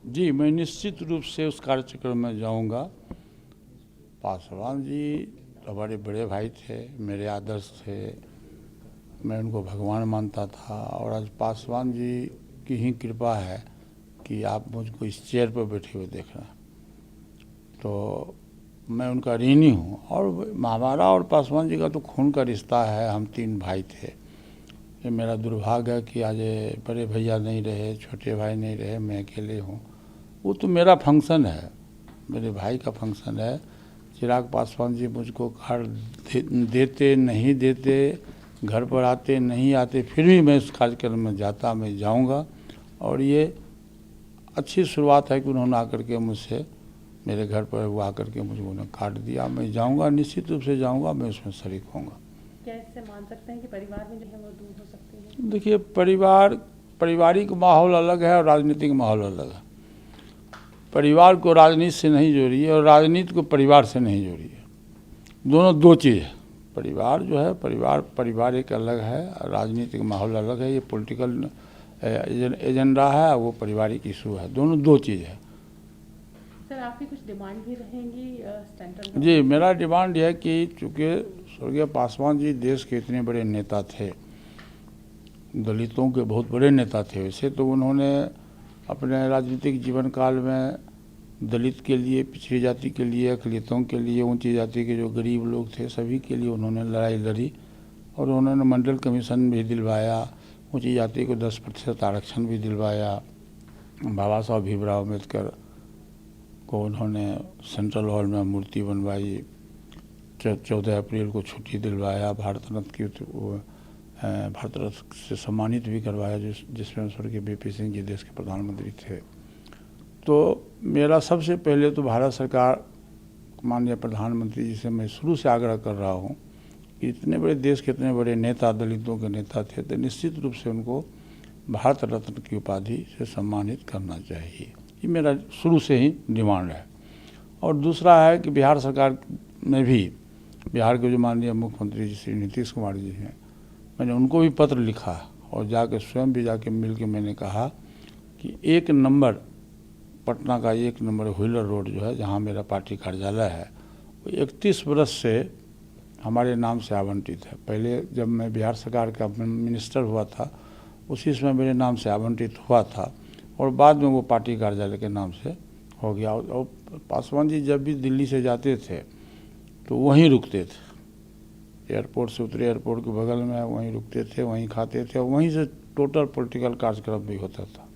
जी, मैं निश्चित रूप से उस कार्यक्रम में जाऊंगा। पासवान जी हमारे बड़े भाई थे, मेरे आदर्श थे, मैं उनको भगवान मानता था और आज पासवान जी की ही कृपा है कि आप मुझको इस चेयर पर बैठे हुए देख रहे हैं। तो मैं उनका ऋणी हूँ और हमारा और पासवान जी का तो खून का रिश्ता है। हम 3 भाई थे। ये मेरा दुर्भाग्य है कि आज बड़े भैया नहीं रहे, छोटे भाई नहीं रहे, मैं अकेले हूँ। वो तो मेरा फंक्शन है, मेरे भाई का फंक्शन है। चिराग पासवान जी मुझको घर देते नहीं देते, घर पर आते नहीं आते, फिर भी मैं इस कार्यक्रम में जाता, मैं जाऊंगा। और ये अच्छी शुरुआत है कि उन्होंने आकर के मुझसे, मेरे घर पर वो आकर के मुझे उन्होंने कार्ड दिया। मैं जाऊंगा, निश्चित रूप से जाऊंगा, मैं उसमें शरीक होऊंगा। क्या इससे मान सकते हैं कि परिवार में जो है वो दूर हो सकती है? देखिए, पारिवारिक माहौल अलग है और राजनीतिक माहौल अलग है। परिवार को राजनीति से नहीं जोड़िए और राजनीति को परिवार से नहीं जोड़िए। दोनों दो चीज़ है। परिवार जो है, परिवार एक अलग है, राजनीतिक माहौल अलग है। ये पॉलिटिकल एजेंडा है, वो पारिवारिक इशू है। दोनों दो चीज़ है। सर, आपकी कुछ डिमांड भी रहेंगी सेंट्रल? जी, मेरा डिमांड यह है कि चूँकि स्वर्गीय पासवान जी देश के इतने बड़े नेता थे, दलितों के बहुत बड़े नेता थे वैसे, तो उन्होंने अपने राजनीतिक जीवन काल में दलित के लिए, पिछड़ी जाति के लिए, अकलितों के लिए, ऊंची जाति के जो गरीब लोग थे, सभी के लिए उन्होंने लड़ाई लड़ी और उन्होंने मंडल कमीशन भी दिलवाया, ऊंची जाति को 10% आरक्षण भी दिलवाया। बाबा साहब भीमराव अम्बेडकर को उन्होंने सेंट्रल हॉल में मूर्ति बनवाई, 14 अप्रैल को छुट्टी दिलवाया, भारत रत्न से सम्मानित भी करवाया, जिसमें स्वर्गीय बीपी सिंह जी देश के प्रधानमंत्री थे। तो मेरा सबसे पहले तो भारत सरकार, माननीय प्रधानमंत्री जी से मैं शुरू से आग्रह कर रहा हूँ कि इतने बड़े देश के इतने बड़े नेता, दलितों के नेता थे, तो निश्चित रूप से उनको भारत रत्न की उपाधि से सम्मानित करना चाहिए। ये मेरा शुरू से ही डिमांड है। और दूसरा है कि बिहार सरकार में भी, बिहार के जो माननीय मुख्यमंत्री जी श्री नीतीश कुमार जी हैं, मैंने उनको भी पत्र लिखा और जाके स्वयं भी जाके मिल के मैंने कहा कि 1 नंबर पटना का 1 नंबर व्हीलर रोड जो है, जहाँ मेरा पार्टी कार्यालय है, वो 31 वर्ष से हमारे नाम से आवंटित है। पहले जब मैं बिहार सरकार का मिनिस्टर हुआ था, उसी समय मेरे नाम से आवंटित हुआ था और बाद में वो पार्टी कार्यालय के नाम से हो गया। और पासवान जी जब भी दिल्ली से जाते थे तो वहीं रुकते थे, एयरपोर्ट से उतरे, एयरपोर्ट के बगल में वहीं रुकते थे, वहीं खाते थे और वहीं से टोटल पॉलिटिकल कार्यक्रम भी होता था।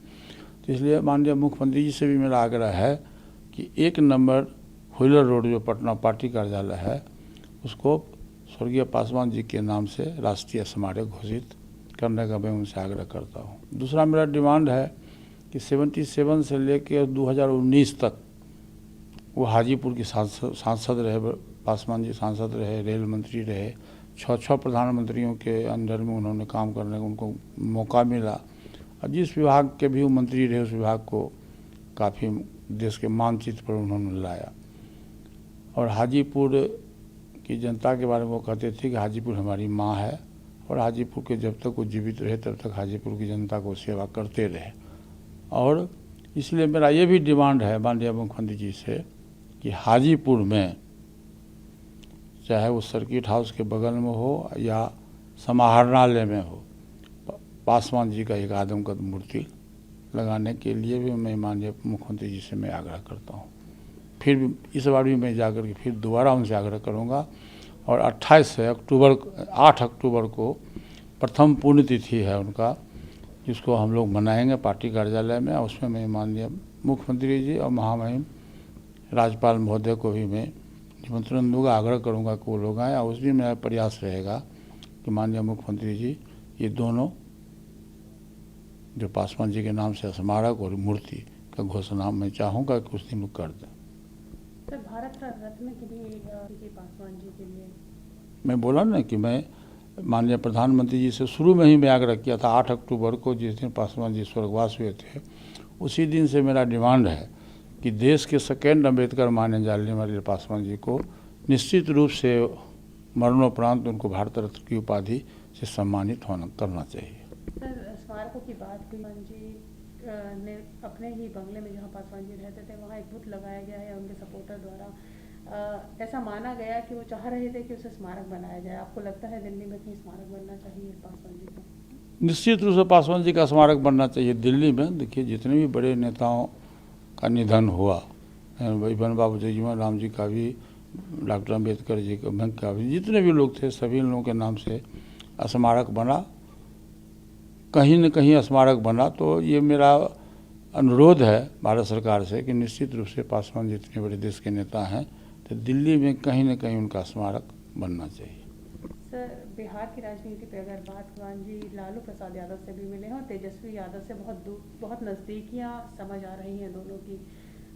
तो इसलिए माननीय मुख्यमंत्री जी से भी मेरा आग्रह है कि 1 नंबर व्हीलर रोड जो पटना पार्टी कार्यालय है, उसको स्वर्गीय पासवान जी के नाम से राष्ट्रीय स्मारक घोषित करने का मैं उनसे आग्रह करता हूँ। दूसरा मेरा डिमांड है कि 77 से लेकर 2019 तक वो हाजीपुर की सांसद रहे, पासवान जी सांसद रहे, रेल मंत्री रहे, 6 प्रधानमंत्रियों के अंडर में उन्होंने काम करने का उनको मौका मिला। और जिस विभाग के भी वो मंत्री रहे, उस विभाग को काफ़ी देश के मानचित्र पर उन्होंने लाया। और हाजीपुर की जनता के बारे में वो कहते थे कि हाजीपुर हमारी माँ है और हाजीपुर के जब तक वो जीवित रहे तब तक हाजीपुर की जनता को सेवा करते रहे। और इसलिए मेरा ये भी डिमांड है माननीय मुख्यमंत्री जी से कि हाजीपुर में, चाहे वो सर्किट हाउस के बगल में हो या समाहरणालय में हो, पासवान जी का एक आदमकद मूर्ति लगाने के लिए भी मैं माननीय मुख्यमंत्री जी से मैं आग्रह करता हूँ। फिर भी इस बार भी मैं जाकर के फिर दोबारा उनसे आग्रह करूँगा। और 8 अक्टूबर को प्रथम पुण्यतिथि है उनका, जिसको हम लोग मनाएंगे पार्टी कार्यालय में। उसमें मैं माननीय मुख्यमंत्री जी और महामहिम राज्यपाल महोदय को भी मैं निमंत्रण दूंगा, आग्रह करूंगा कि वो लोग आएँ। और उस दिन मेरा प्रयास रहेगा कि माननीय मुख्यमंत्री जी ये दोनों जो पासवान जी के नाम से स्मारक और मूर्ति का घोषणा मैं चाहूँगा कि उस दिन वो कर दें। सर, भारत रत्न के लिए पासवान जी के लिए मैं बोला ना कि मैं माननीय प्रधानमंत्री जी से शुरू में ही मैं आग्रह किया था। 8 अक्टूबर को जिस दिन पासवान जी स्वर्गवास हुए थे, उसी दिन से मेरा डिमांड है कि देश के सेकेंड अम्बेडकर माने जाने वाले पासवान जी को निश्चित रूप से मरणोपरांत उनको भारत रत्न की उपाधि से सम्मानित करना चाहिए। सर, स्मारकों की बात हुई जी, ने अपने ही बंगले में जहाँ पासवान जी रहते थे वहाँ एक बुत लगाया गया है उनके सपोर्टर द्वारा। ऐसा माना गया कि वो चाह रहे थे कि उसे स्मारक बनाया जाए। आपको लगता है दिल्ली में कहीं स्मारक बनना चाहिए पासवान जी को? निश्चित रूप से पासवान जी का स्मारक बनना चाहिए दिल्ली में। देखिए जितने भी बड़े नेताओं का निधन हुआ, इवन बाबू जगजीवन राम जी का भी, डॉक्टर अम्बेडकर जी का भी, जितने भी लोग थे सभी लोगों के नाम से स्मारक बना, कहीं न कहीं स्मारक बना। तो ये मेरा अनुरोध है भारत सरकार से कि निश्चित रूप से पासवान जी इतने बड़े देश के नेता हैं तो दिल्ली में कहीं न कहीं उनका स्मारक बनना चाहिए। सर, बिहार की राजनीति पे अगर बात, भगवान जी लालू प्रसाद यादव से भी मिले हैं और तेजस्वी यादव से बहुत नज़दीकियाँ समझ आ रही हैं दोनों की।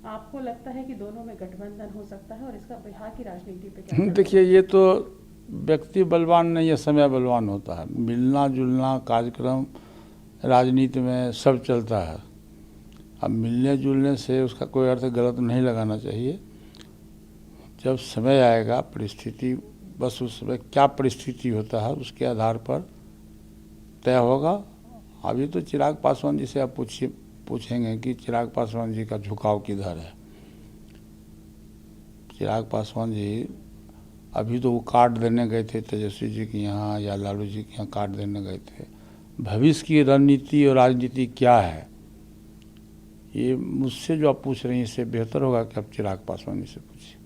आपको लगता है कि दोनों में गठबंधन हो सकता है और इसका बिहार की राजनीति पे क्या? देखिए ये तो व्यक्ति बलवान नहीं है, समय बलवान होता है। मिलना जुलना कार्यक्रम राजनीति में सब चलता है। अब मिलने जुलने से उसका कोई अर्थ गलत नहीं लगाना चाहिए। जब समय आएगा, परिस्थिति, बस उस समय क्या परिस्थिति होता है उसके आधार पर तय होगा। अभी तो चिराग पासवान जी से आप पूछेंगे कि चिराग पासवान जी का झुकाव किधर है। चिराग पासवान जी अभी तो वो कार्ड देने गए थे तेजस्वी जी के यहाँ या लालू जी के यहाँ कार्ड देने गए थे। भविष्य की रणनीति और राजनीति क्या है ये मुझसे जो आप पूछ रही हैं इससे बेहतर होगा कि आप चिराग पासवान जी से पूछिए।